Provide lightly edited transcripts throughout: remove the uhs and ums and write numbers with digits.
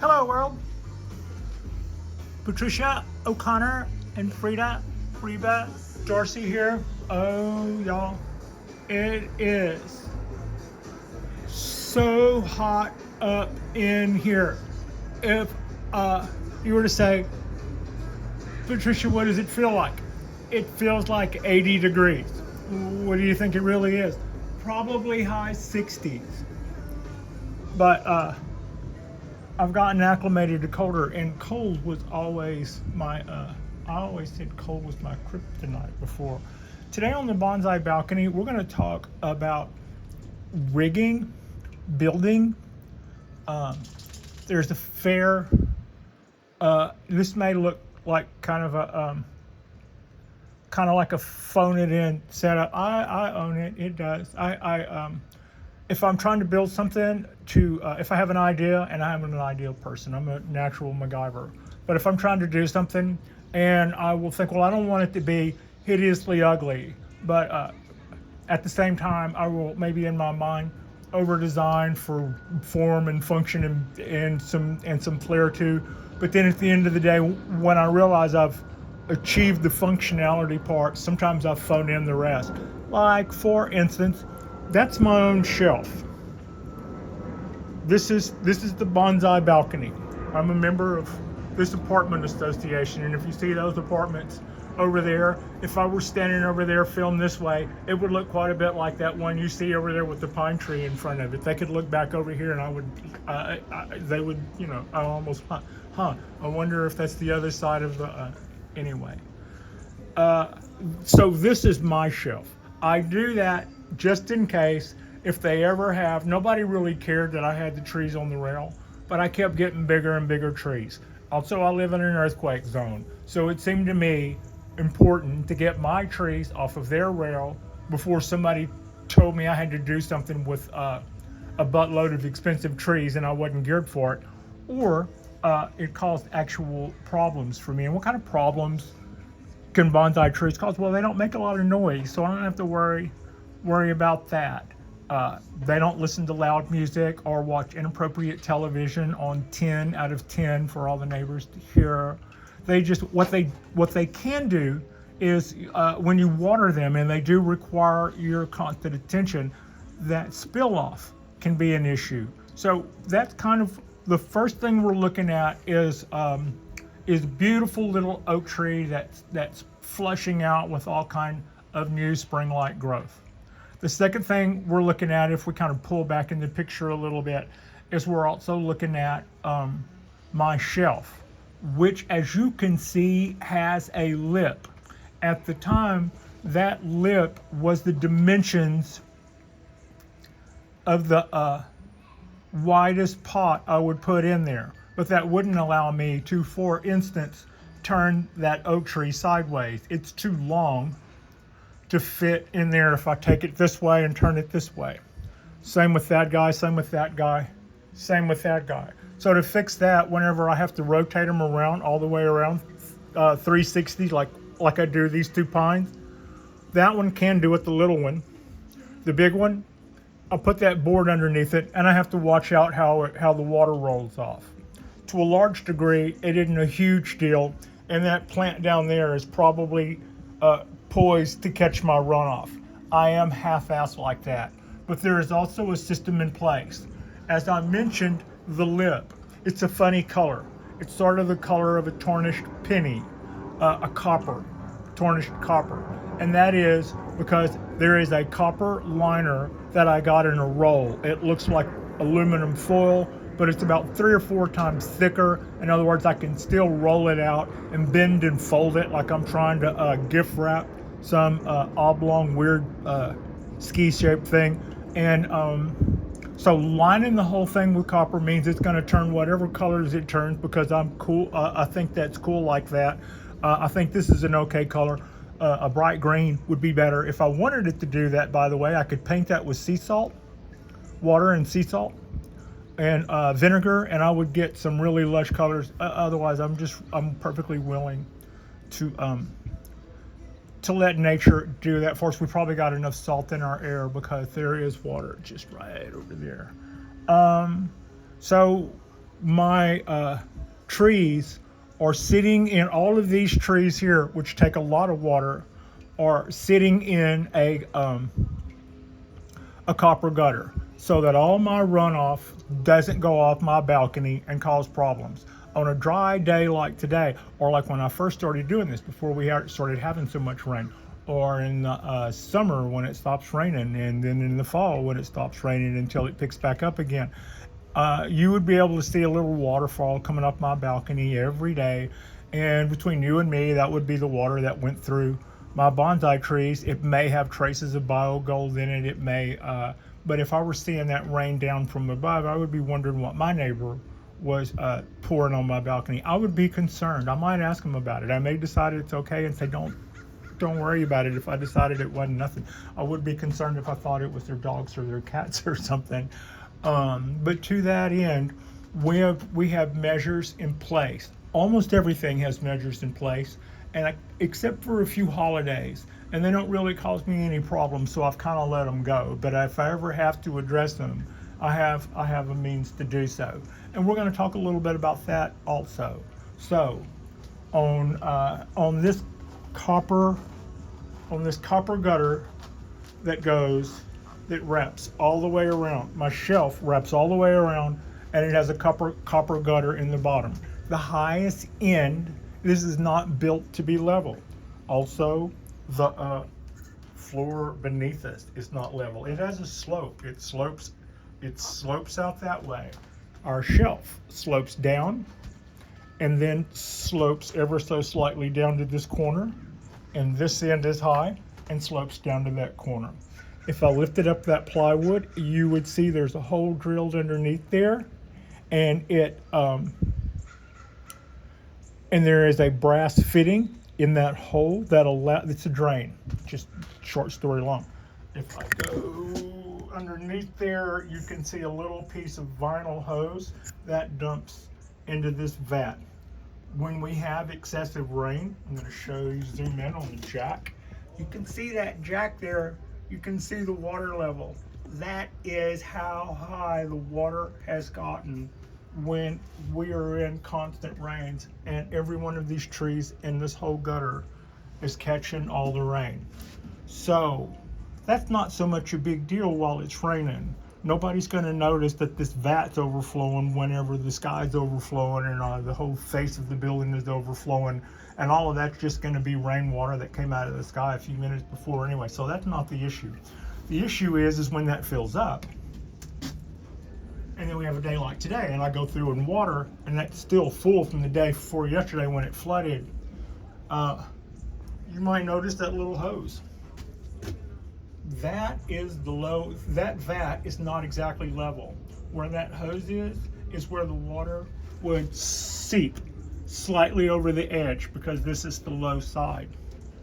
Hello world. Patricia, O'Connor, and Frida, Darcy here. Oh y'all, it is so hot up in here. If you were to say, Patricia, what does it feel like? It feels like 80 degrees. What do you think it really is? Probably high 60s. But I've gotten acclimated to colder, and cold was always my, I always said cold was my kryptonite before. Today on the Bonsai Balcony, we're going to talk about rigging, building. There's a fair, this may look like kind of like a phone it in setup. I own it. It does. If I'm trying to build something if I have an idea, and I am an ideal person, I'm a natural MacGyver. But if I'm trying to do something and I will think, well, I don't want it to be hideously ugly, but at the same time, I will maybe in my mind over-design for form and function and some flair too. But then at the end of the day, when I realize I've achieved the functionality part, sometimes I phone in the rest. Like, for instance, that's my own shelf. This is the Bonsai Balcony. I'm a member of this apartment association, and if you see those apartments over there, if I were standing over there filmed this way, it would look quite a bit like that one you see over there with the pine tree in front of it. They could look back over here, and they would, I almost, I wonder if that's the other side of the, anyway. So this is my shelf. I do that just in case if they ever have, nobody really cared that I had the trees on the rail, but I kept getting bigger and bigger trees. Also, I live in an earthquake zone, so it seemed to me important to get my trees off of their rail before somebody told me I had to do something with a buttload of expensive trees and I wasn't geared for it, or it caused actual problems for me. And what kind of problems can bonsai trees cause? Well, they don't make a lot of noise, so I don't have to worry about that. They don't listen to loud music or watch inappropriate television on 10 out of 10 for all the neighbors to hear. They just, what they can do is when you water them, and they do require your constant attention, that spill off can be an issue. So that's kind of the first thing we're looking at is beautiful little oak tree that's flushing out with all kind of new spring-like growth. The second thing we're looking at, if we kind of pull back in the picture a little bit, is we're also looking at my shelf, which, as you can see, has a lip. At the time, that lip was the dimensions of the widest pot I would put in there. But that wouldn't allow me to, for instance, turn that oak tree sideways. It's too long to fit in there if I take it this way and turn it this way. Same with that guy, same with that guy, same with that guy. So to fix that, whenever I have to rotate them around all the way around 360, like I do these two pines, that one can do it, the little one. The big one, I'll put that board underneath it, and I have to watch out how the water rolls off. To a large degree, it isn't a huge deal, and that plant down there is probably poised to catch my runoff. I am half-assed like that, but there is also a system in place. As I mentioned, the lip, it's a funny color. It's sort of the color of a tarnished penny, a copper, tarnished copper. And that is because there is a copper liner that I got in a roll. It looks like aluminum foil, but it's about 3 or 4 times thicker. In other words, I can still roll it out and bend and fold it like I'm trying to gift wrap some oblong, weird ski-shaped thing. And so lining the whole thing with copper means it's going to turn whatever colors it turns, because I'm cool. I think that's cool like that. I think this is an okay color. A bright green would be better. If I wanted it to do that, by the way, I could paint that with sea salt, water and sea salt, and vinegar, and I would get some really lush colors. Otherwise, I'm perfectly willing to let nature do that for us. We probably got enough salt in our air because there is water just right over there. So my trees are sitting in, all of these trees here, which take a lot of water, are sitting in a copper gutter so that all my runoff doesn't go off my balcony and cause problems. On a dry day like today, or like when I first started doing this before we started having so much rain, or in the summer when it stops raining, and then in the fall when it stops raining until it picks back up again, you would be able to see a little waterfall coming up my balcony every day. And between you and me, that would be the water that went through my bonsai trees. It may have traces of biogold in it. It may, but if I were seeing that rain down from above, I would be wondering what my neighbor was pouring on my balcony. I would be concerned. I might ask him about it. I may decide it's okay and say, don't worry about it. If I decided it wasn't nothing, I would be concerned if I thought it was their dogs or their cats or something. But to that end, we have measures in place. Almost everything has measures in place, and except for a few holidays, and they don't really cause me any problems, so I've kind of let them go. But if I ever have to address them, I have a means to do so, and we're going to talk a little bit about that also. So, on this copper gutter that wraps all the way around. My shelf wraps all the way around, and it has a copper gutter in the bottom. The highest end, this is not built to be level. Also, the floor beneath us is not level. It has a slope. It slopes out that way. Our shelf slopes down and then slopes ever so slightly down to this corner, and this end is high and slopes down to that corner. If I lifted up that plywood, you would see there's a hole drilled underneath there, and and there is a brass fitting in that hole it's a drain, just short story long. If I go underneath there, you can see a little piece of vinyl hose that dumps into this vat. When we have excessive rain, I'm going to zoom in on the jack. You can see that jack there. You can see the water level. That is how high the water has gotten when we are in constant rains, and every one of these trees in this whole gutter is catching all the rain. So that's not so much a big deal while it's raining. Nobody's going to notice that this vat's overflowing whenever the sky's overflowing and the whole face of the building is overflowing, and all of that's just going to be rainwater that came out of the sky a few minutes before anyway. So that's not the issue. The issue is when that fills up, and then we have a day like today, and I go through and water, and that's still full from the day before yesterday when it flooded. You might notice that little hose. That vat is not exactly level. Where that hose is where the water would seep slightly over the edge, because this is the low side.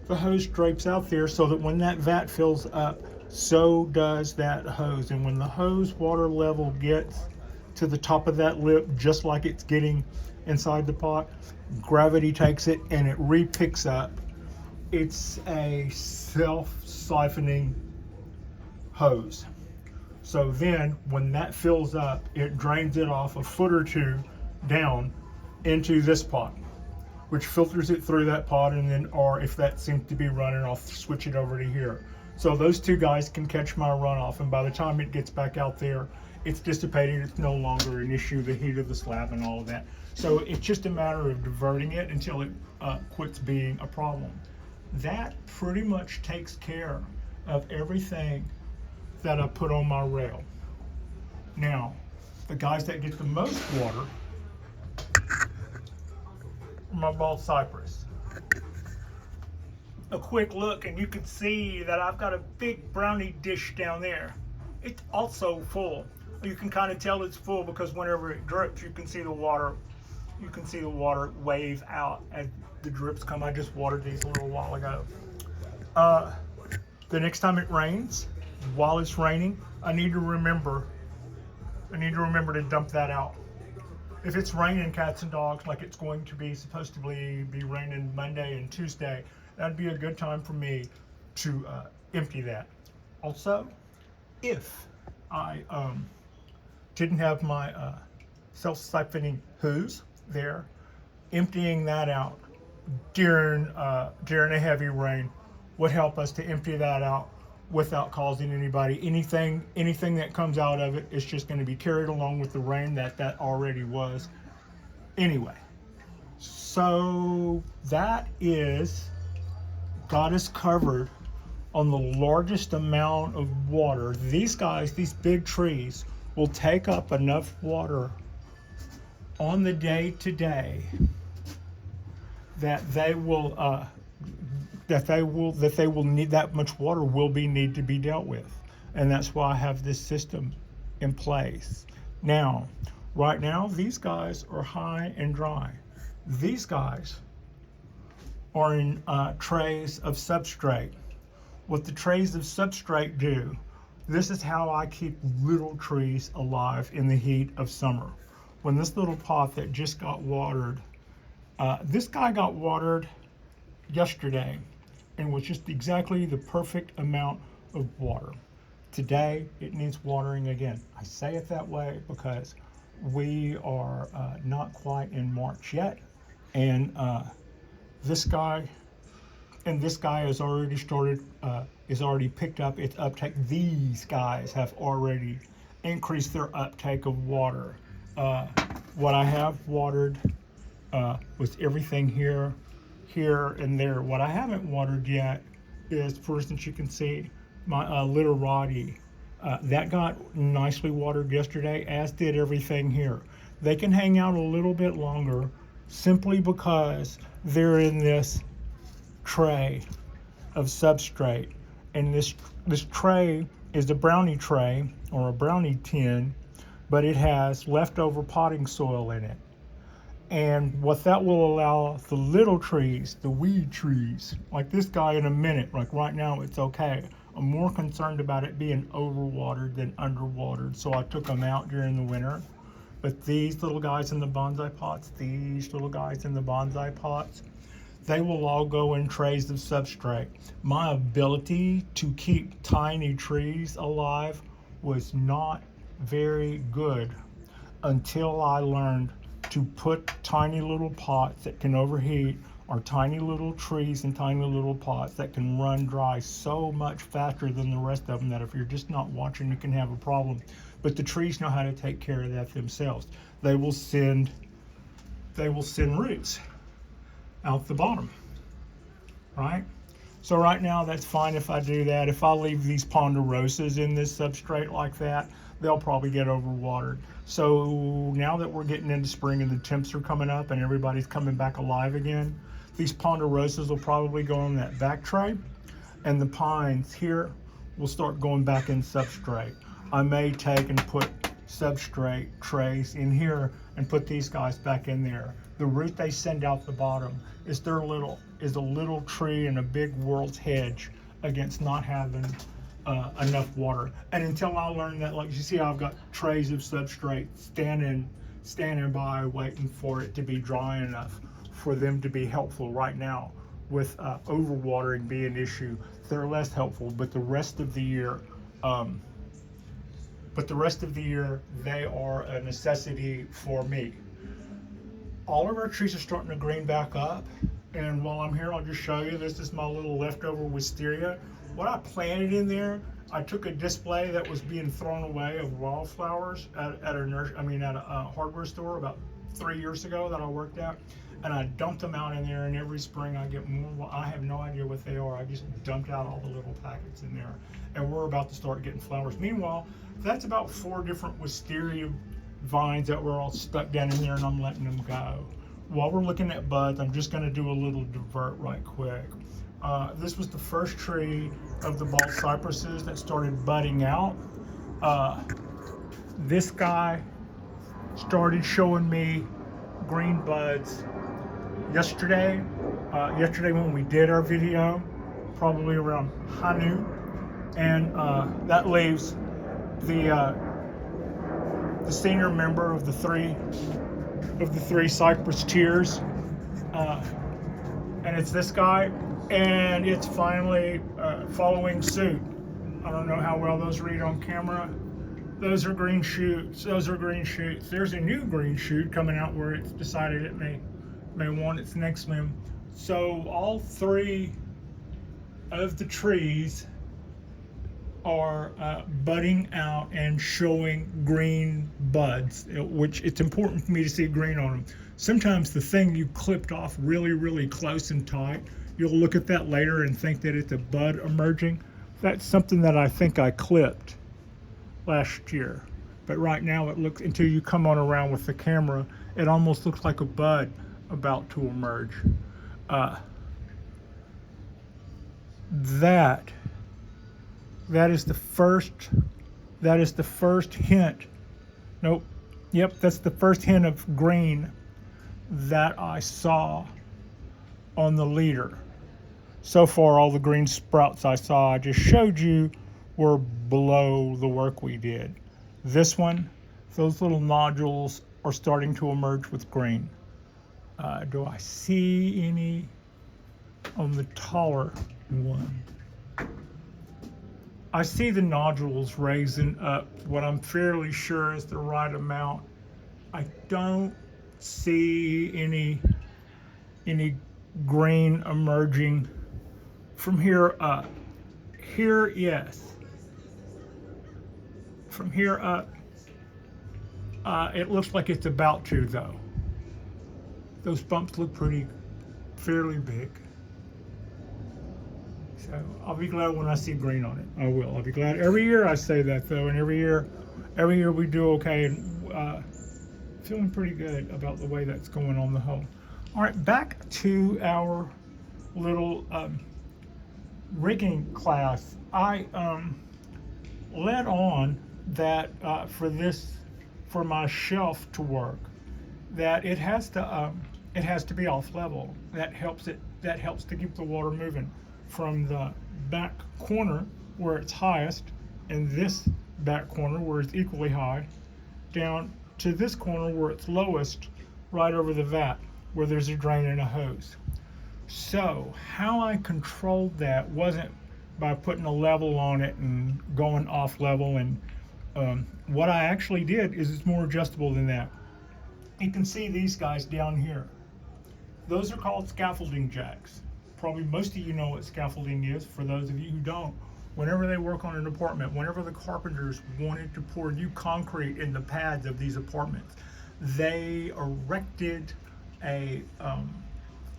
The hose drapes out there so that when that vat fills up, so does that hose. And when the hose water level gets to the top of that lip, just like it's getting inside the pot, gravity takes it and it re-picks up. It's a self-siphoning hose. So then when that fills up, it drains it off a foot or two down into this pot, which filters it through that pot, and then, or if that seems to be running, I'll switch it over to here. So those two guys can catch my runoff, and by the time it gets back out there, it's dissipating. It's no longer an issue, the heat of the slab and all of that. So it's just a matter of diverting it until it quits being a problem. That pretty much takes care of everything that I put on my rail. Now, the guys that get the most water are my bald cypress. A quick look and you can see that I've got a big brownie dish down there. It's also full. You can kind of tell it's full because whenever it drips, you can see the water wave out as the drips come. I just watered these a little while ago. The next time it rains, while it's raining, I need to remember to dump that out. If it's raining cats and dogs like it's going to be supposed to be raining Monday and Tuesday, that'd be a good time for me to empty that. Also, if I didn't have my self-siphoning hose there. Emptying that out during a heavy rain would help us to empty that out without causing anybody anything that comes out of it is just going to be carried along with the rain that already was anyway. So that is got us covered on the largest amount of water. These guys, these big trees, will take up enough water on the day to day that they will need that much water will be need to be dealt with, and that's why I have this system in place. Now, right now, these guys are high and dry. These guys are in trays of substrate. What the trays of substrate do, this is how I keep little trees alive in the heat of summer. When this little pot that just got watered, this guy got watered yesterday and was just exactly the perfect amount of water. Today, it needs watering again. I say it that way because we are not quite in March yet, and this guy has already started, is already picked up its uptake. These guys have already increased their uptake of water. What I have watered was everything here, and there. What I haven't watered yet is, for instance, you can see my literati. That got nicely watered yesterday, as did everything here. They can hang out a little bit longer simply because they're in this tray of substrate, and this tray is a brownie tray or a brownie tin, but it has leftover potting soil in it. And what that will allow the little trees, the weed trees, like this guy in a minute, like right now it's okay. I'm more concerned about it being overwatered than underwatered, so I took them out during the winter. But these little guys in the bonsai pots, they will all go in trays of substrate. My ability to keep tiny trees alive was not very good until I learned to put tiny little pots that can overheat, or tiny little trees and tiny little pots that can run dry so much faster than the rest of them that if you're just not watching, you can have a problem. But the trees know how to take care of that themselves. They will send roots out the bottom, right? So right now that's fine if I do that. If I leave these ponderosas in this substrate like that, they'll probably get overwatered. So now that we're getting into spring and the temps are coming up and everybody's coming back alive again, these ponderosas will probably go on that back tray, and the pines here will start going back in substrate. I may take and put substrate trays in here and put these guys back in there. The root they send out the bottom is a little tree and a big world's hedge against not having enough water. And until I learn that, like you see, I've got trays of substrate standing by waiting for it to be dry enough for them to be helpful. Right now, with overwatering being an issue, they're less helpful. But the rest of the year, they are a necessity for me. All of our trees are starting to green back up, and while I'm here, I'll just show you. This is my little leftover wisteria. What I planted in there, I took a display that was being thrown away of wildflowers at a hardware store about 3 years ago that I worked at, and I dumped them out in there, and every spring I get more. Well, I have no idea what they are. I just dumped out all the little packets in there, and we're about to start getting flowers. Meanwhile, that's about 4 different wisteria vines that were all stuck down in there, and I'm letting them go. While we're looking at buds, I'm just going to do a little divert right quick. This was the first tree of the bald cypresses that started budding out. This guy started showing me green buds yesterday when we did our video, probably around high noon, and that leaves the senior member of the three cypress tiers, and it's this guy, and it's finally following suit. I don't know how well those read on camera, Those are green shoots. Those are green shoots. There's a new green shoot coming out where it's decided it may want its next limb. So all three of the trees are budding out and showing green buds, which it's important for me to see green on them. Sometimes the thing you clipped off really, really close and tight, you'll look at that later and think that it's a bud emerging. That's something that I think I clipped last year. But right now it looks, until you come on around with the camera, it almost looks like a bud about to emerge. That is the first hint. Nope. Yep, that's the first hint of green that I saw on the leader. So far, all the green sprouts I saw, I just showed you, were below the work we did. This one, those little nodules are starting to emerge with green. Do I see any on the taller one? I see the nodules raising up what I'm fairly sure is the right amount. I don't see any green emerging from here up. Here, yes. From here up, it looks like it's about to, though. Those bumps look fairly big. So I'll be glad when I see green on it. I will. I'll be glad. Every year I say that, though, and every year we do okay, and feeling pretty good about the way that's going on the whole. All right, back to our little rigging class. I led on that for my shelf to work, that it has to be off level. That helps to keep the water moving from the back corner where it's highest and this back corner where it's equally high, down to this corner where it's lowest, right over the vat where there's a drain and a hose. So how I controlled that wasn't by putting a level on it and going off level, and what I actually did is it's more adjustable than that. You can see these guys down here. Those are called scaffolding jacks. Probably most of you know what scaffolding is. For those of you who don't, whenever they work on an apartment, whenever the carpenters wanted to pour new concrete in the pads of these apartments, they erected a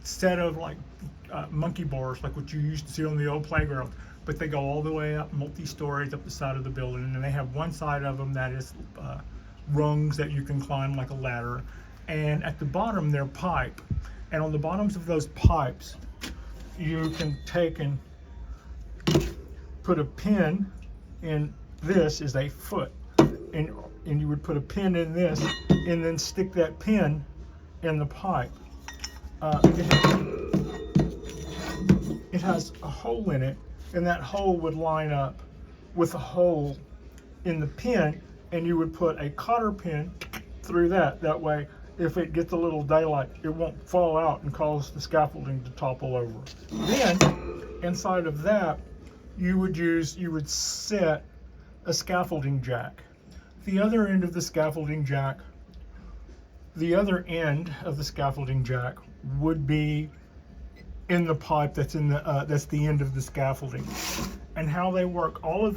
set of monkey bars, like what you used to see on the old playground, but they go all the way up, multi-stories up the side of the building, and they have one side of them that is rungs that you can climb like a ladder, and at the bottom they're pipe, and on the bottoms of those pipes you can take and put a pin in. This is a foot, and you would put a pin in this and then stick that pin in the pipe. It has a hole in it, and that hole would line up with a hole in the pin, and you would put a cotter pin through that. That way, if it gets a little daylight, it won't fall out and cause the scaffolding to topple over. Then, inside of that, you would set a scaffolding jack. The other end of the scaffolding jack would be in the pipe that's the end of the scaffolding. And how they work, all of the